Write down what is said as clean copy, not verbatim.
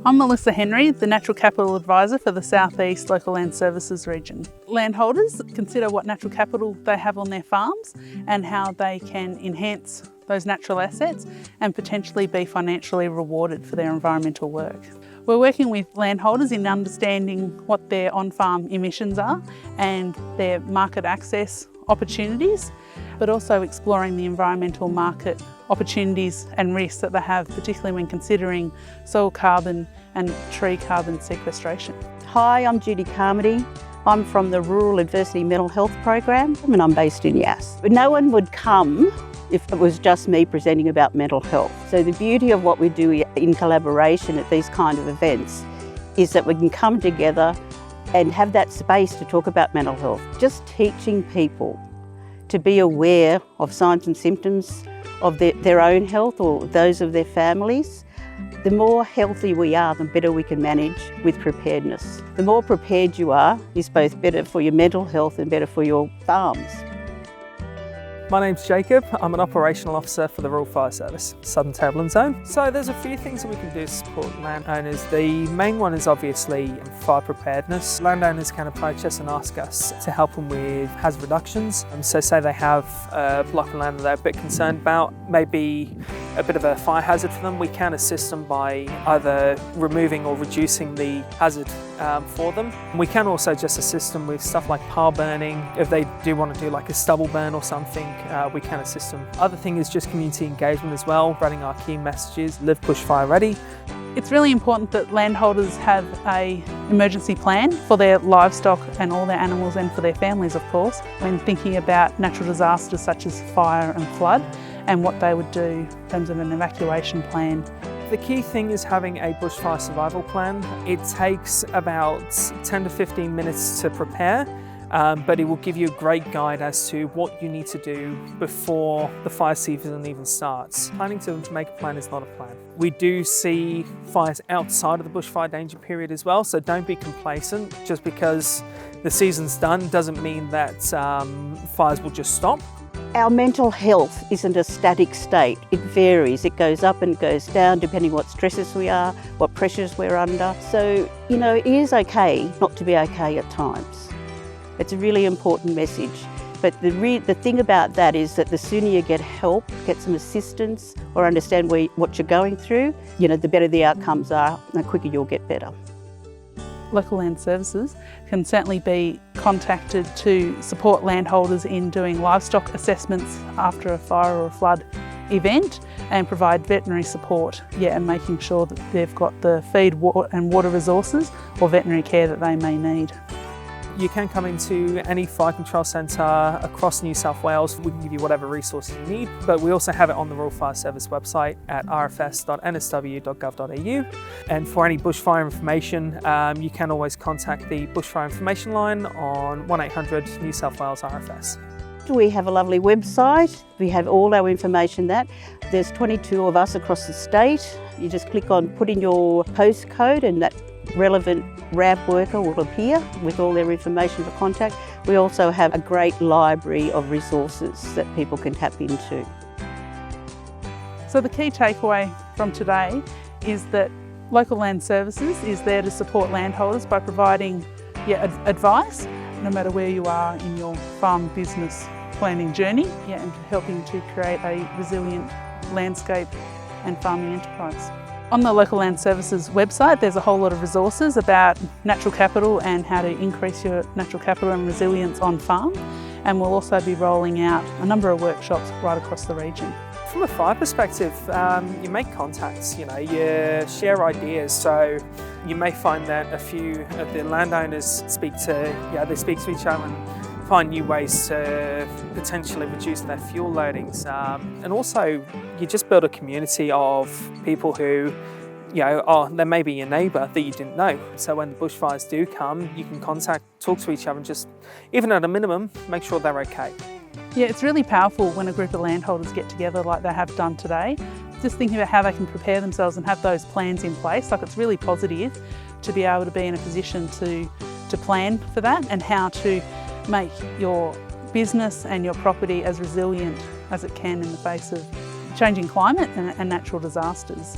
I'm Melissa Henry, the Natural Capital Advisor for the South East Local Land Services region. Landholders consider what natural capital they have on their farms and how they can enhance those natural assets and potentially be financially rewarded for their environmental work. We're working with landholders in understanding what their on-farm emissions are and their market access opportunities, but also exploring the environmental market opportunities and risks that they have, particularly when considering soil carbon and tree carbon sequestration. Hi, I'm Judy Carmody. I'm from the Rural Adversity Mental Health Program and I'm based in Yass. But no one would come if it was just me presenting about mental health. So the beauty of what we do in collaboration at these kind of events is that we can come together and have that space to talk about mental health. Just teaching people to be aware of signs and symptoms of their own health or those of their families. The more healthy we are, the better we can manage with preparedness. The more prepared you are is both better for your mental health and better for your farms. My name's Jacob. I'm an operational officer for the Rural Fire Service, Southern Tablelands Zone. So there's a few things that we can do to support landowners. The main one is obviously fire preparedness. Landowners can approach us and ask us to help them with hazard reductions. So say they have a block of land that they're a bit concerned about, maybe a bit of a fire hazard for them, we can assist them by either removing or reducing the hazard for them. We can also just assist them with stuff like pile burning. If they do want to do like a stubble burn or something, we can assist them. Other thing is just community engagement as well, running our key messages, live bushfire ready. It's really important that landholders have an emergency plan for their livestock and all their animals and for their families, of course, when thinking about natural disasters such as fire and flood and what they would do in terms of an evacuation plan. The key thing is having a bushfire survival plan. It takes about 10 to 15 minutes to prepare, but it will give you a great guide as to what you need to do before the fire season even starts. Planning to make a plan is not a plan. We do see fires outside of the bushfire danger period as well, so don't be complacent. Just because the season's done doesn't mean that fires will just stop. Our mental health isn't a static state. It varies. It goes up and goes down depending what stresses we are, what pressures we're under. So, it is okay not to be okay at times. It's a really important message. But the thing about that is that the sooner you get help, get some assistance or understand what you're going through, the better the outcomes are and the quicker you'll get better. Local Land Services can certainly be contacted to support landholders in doing livestock assessments after a fire or a flood event and provide veterinary support, and making sure that they've got the feed and water resources or veterinary care that they may need. You can come into any fire control centre across New South Wales. We can give you whatever resources you need, but we also have it on the Rural Fire Service website at rfs.nsw.gov.au. And for any bushfire information, you can always contact the Bushfire Information Line on 1800 New South Wales RFS. We have a lovely website. We have all our information there. There's 22 of us across the state. You just click on put in your postcode and that relevant RAB worker will appear with all their information for contact. We also have a great library of resources that people can tap into. So the key takeaway from today is that Local Land Services is there to support landholders by providing advice, no matter where you are in your farm business planning journey, and helping to create a resilient landscape and farming enterprise. On the Local Land Services website, there's a whole lot of resources about natural capital and how to increase your natural capital and resilience on farm. And we'll also be rolling out a number of workshops right across the region. From a fire perspective, you make contacts, you share ideas. So you may find that a few of the landowners speak to each other and find new ways to potentially reduce their fuel loadings. And also, you just build a community of people who, they may be your neighbour that you didn't know. So when the bushfires do come, you can talk to each other and just, even at a minimum, make sure they're okay. Yeah, it's really powerful when a group of landholders get together like they have done today. Just thinking about how they can prepare themselves and have those plans in place. It's really positive to be able to be in a position to plan for that and how to make your business and your property as resilient as it can in the face of changing climate and natural disasters.